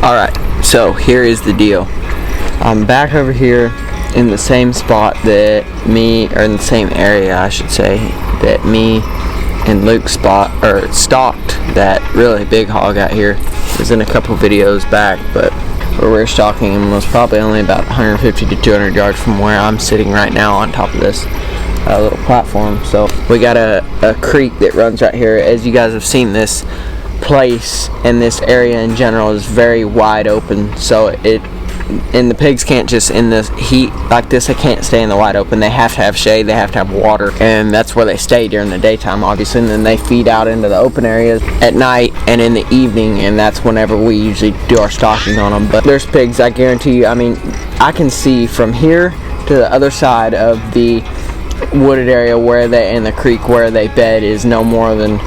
Alright, so here is the deal. I'm back over here in the same spot that or in the same area I should say, that me and Luke stalked that really big hog out here. It was in a couple videos back, but where we were stalking him was probably only about 150 to 200 yards from where I'm sitting right now on top of this little platform. So we got a creek that runs right here. As you guys have seen, this place and this area in general is very wide open, so the pigs can't just, in this heat like this, they can't stay in the wide open. They have to have shade, they have to have water, and that's where they stay during the daytime, obviously, and then they feed out into the open areas at night and in the evening, and that's whenever we usually do our stalking on them. But there's pigs, I guarantee you. I mean, I can see from here to the other side of the wooded area where they, in the creek where they bed, is no more than,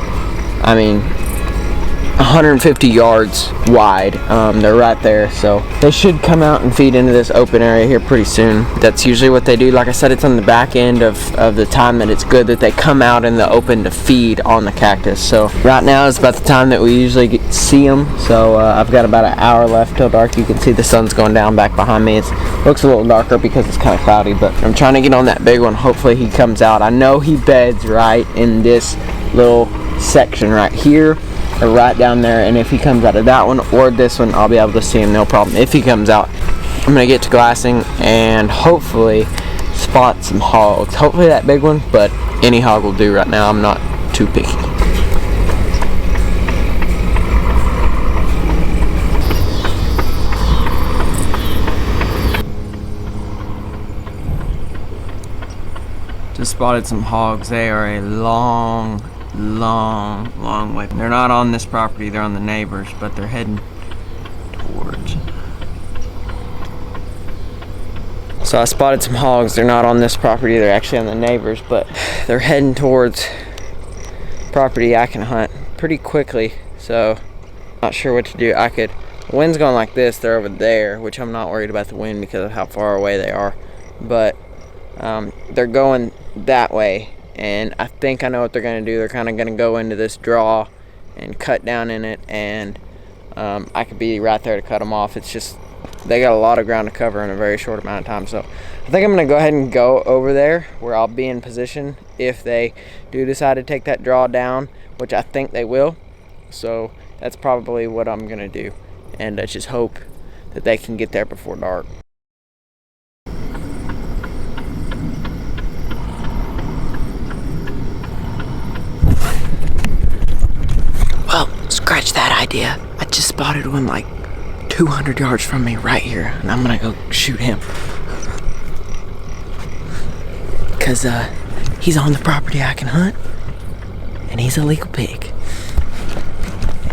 150 yards wide. They're right there, so they should come out and feed into this open area here pretty soon. That's usually what they do. Like I said, it's on the back end of the time that it's good that they come out in the open to feed on the cactus. So right now is about the time that we usually see them. So I've got about an hour left till dark. You can see the sun's going down back behind me. It looks a little darker because it's kind of cloudy, but I'm trying to get on that big one. Hopefully he comes out. I know he beds right in this little section right here, or right down there, and if he comes out of that one or this one, I'll be able to see him no problem. If he comes out, I'm gonna get to glassing and hopefully spot some hogs. Hopefully that big one, but any hog will do right now. I'm not too picky. Just spotted some hogs. They are a long way. They're not on this property, they're on the neighbors, but they're heading towards. So I spotted some hogs. They're not on this property, they're actually on the neighbors, but they're heading towards property I can hunt pretty quickly. So not sure what to do. The wind's going like this, they're over there, which I'm not worried about the wind because of how far away they are, but they're going that way. And I think I know what they're going to do. They're kind of going to go into this draw and cut down in it, and I could be right there to cut them off. It's just they got a lot of ground to cover in a very short amount of time. So I think I'm going to go ahead and go over there where I'll be in position if they do decide to take that draw down, which I think they will. So that's probably what I'm going to do, and I just hope that they can get there before dark. Scratch that idea. I just spotted one like 200 yards from me right here, and I'm gonna go shoot him. Cause he's on the property I can hunt, and he's a legal pig.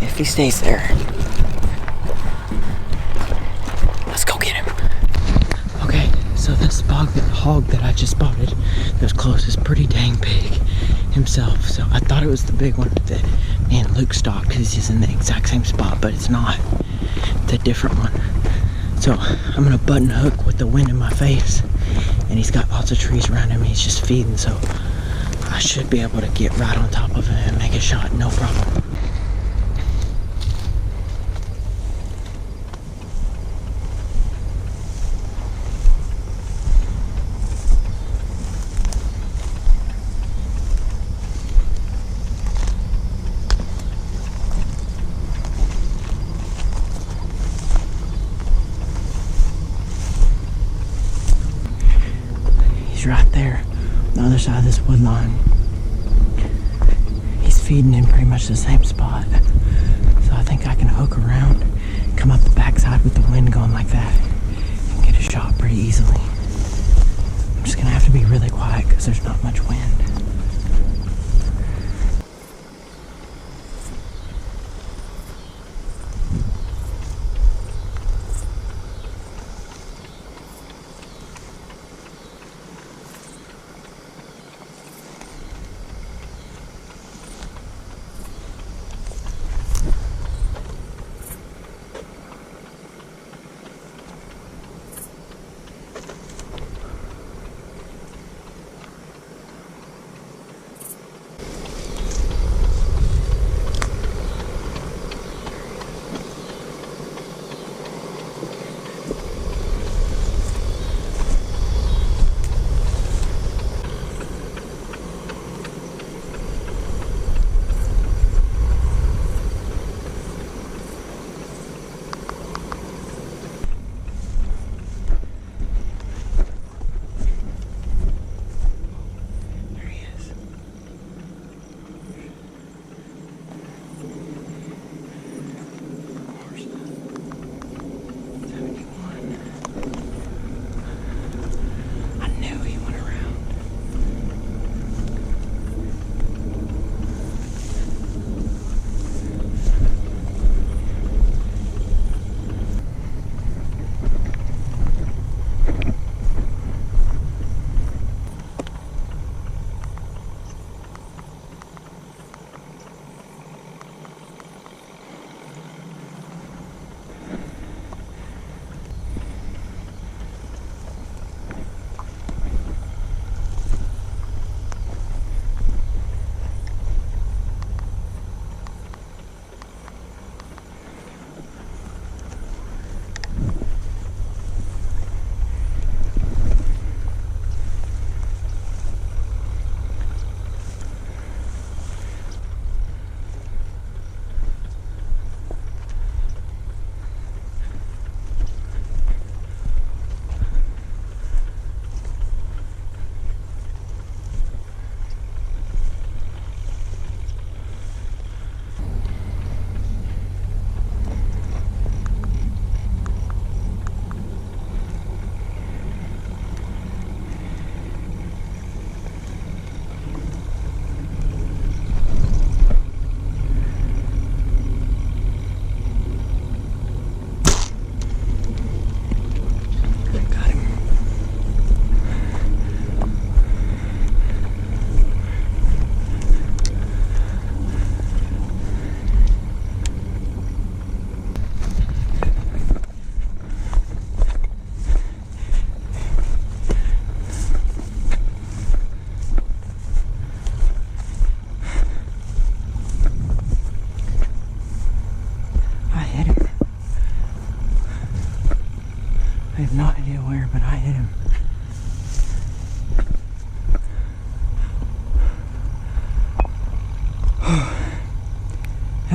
If he stays there. Let's go get him. Okay, so this hog that I just spotted that was close is pretty dang big himself. So I thought it was the big one that me and Luke stalked because he's in the exact same spot, but it's not. It's a different one. So I'm gonna button hook with the wind in my face, and he's got lots of trees around him. He's just feeding, so I should be able to get right on top of him and make a shot, no problem. Right there on the other side of this wood line. He's feeding in pretty much the same spot, so I think I can hook around, come up the backside with the wind going like that, and get a shot pretty easily. I'm just gonna have to be really quiet because there's not much wind.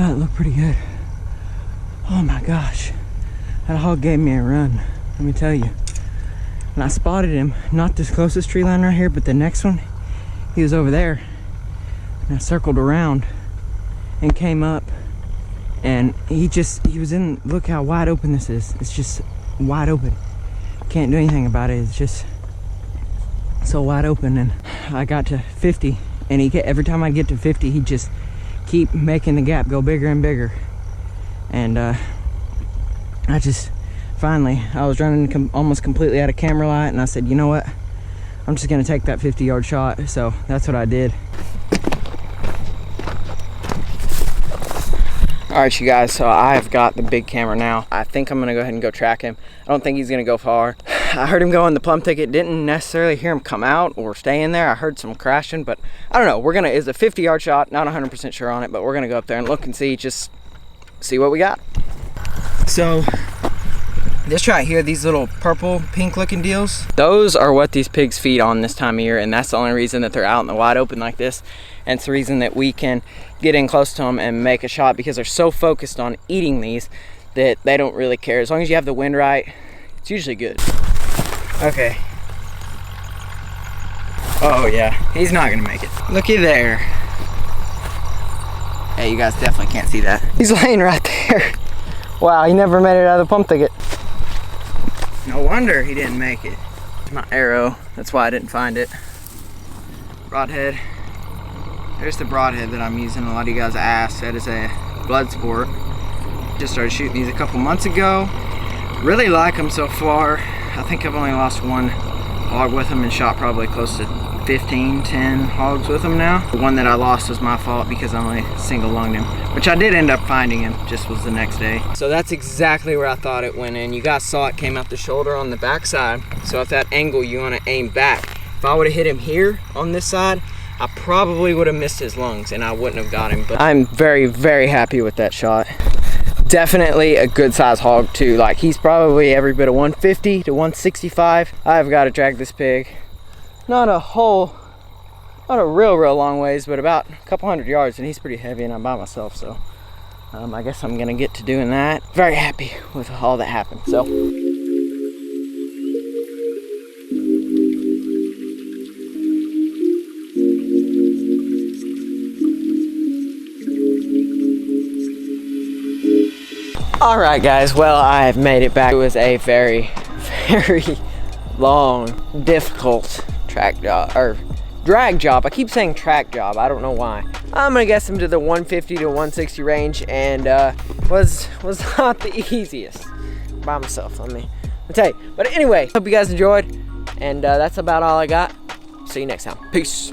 That looked pretty good. Oh my gosh. That hog gave me a run, let me tell you. And I spotted him, not this closest tree line right here, but the next one, he was over there. And I circled around and came up, and he was in, look how wide open this is. It's just wide open. Can't do anything about it. It's just so wide open. And I got to 50, and every time I get to 50, he'd just keep making the gap go bigger and bigger. And I just finally, I was running almost completely out of camera light, and I said, you know what, I'm just gonna take that 50-yard shot. So that's what I did. All right, you guys, so I've got the big camera now. I think I'm gonna go ahead and go track him. I don't think he's gonna go far. I heard him go in the plum thicket, didn't necessarily hear him come out or stay in there. I heard some crashing, but I don't know. It's a 50-yard shot, not 100% sure on it, but we're gonna go up there and look and see, just see what we got. So this right here, these little purple pink looking deals, those are what these pigs feed on this time of year, and that's the only reason that they're out in the wide open like this. And it's the reason that we can get in close to them and make a shot, because they're so focused on eating these that they don't really care. As long as you have the wind right, it's usually good. Okay. Oh yeah, he's not gonna make it. Looky there. Hey, you guys definitely can't see that. He's laying right there. Wow, he never made it out of the plum thicket. No wonder he didn't make it. My arrow, that's why I didn't find it. Broadhead. There's the broadhead that I'm using. A lot of you guys asked. That is a blood sport. Just started shooting these a couple months ago. Really like them so far. I think I've only lost one hog with them and shot probably close to 10 hogs with them now. The one that I lost was my fault because I only single lunged him, which I did end up finding him, just was the next day. So that's exactly where I thought it went in. You guys saw it came out the shoulder on the backside. So at that angle, you want to aim back. If I would have hit him here on this side, I probably would have missed his lungs and I wouldn't have got him. But I'm very, very happy with that shot. Definitely a good size hog too. Like, he's probably every bit of 150 to 165. I've got to drag this pig. Not a real long ways, but about a couple hundred yards, and he's pretty heavy and I'm by myself, so I guess I'm gonna get to doing that. Very happy with all that happened. So all right guys, well, I have made it back. It was a very long, difficult track job, or drag job. I keep saying track job, I don't know why. I'm gonna guess him to the 150 to 160 range, and was not the easiest by myself, let me tell you. But anyway, hope you guys enjoyed, and that's about all I got. See you next time. Peace.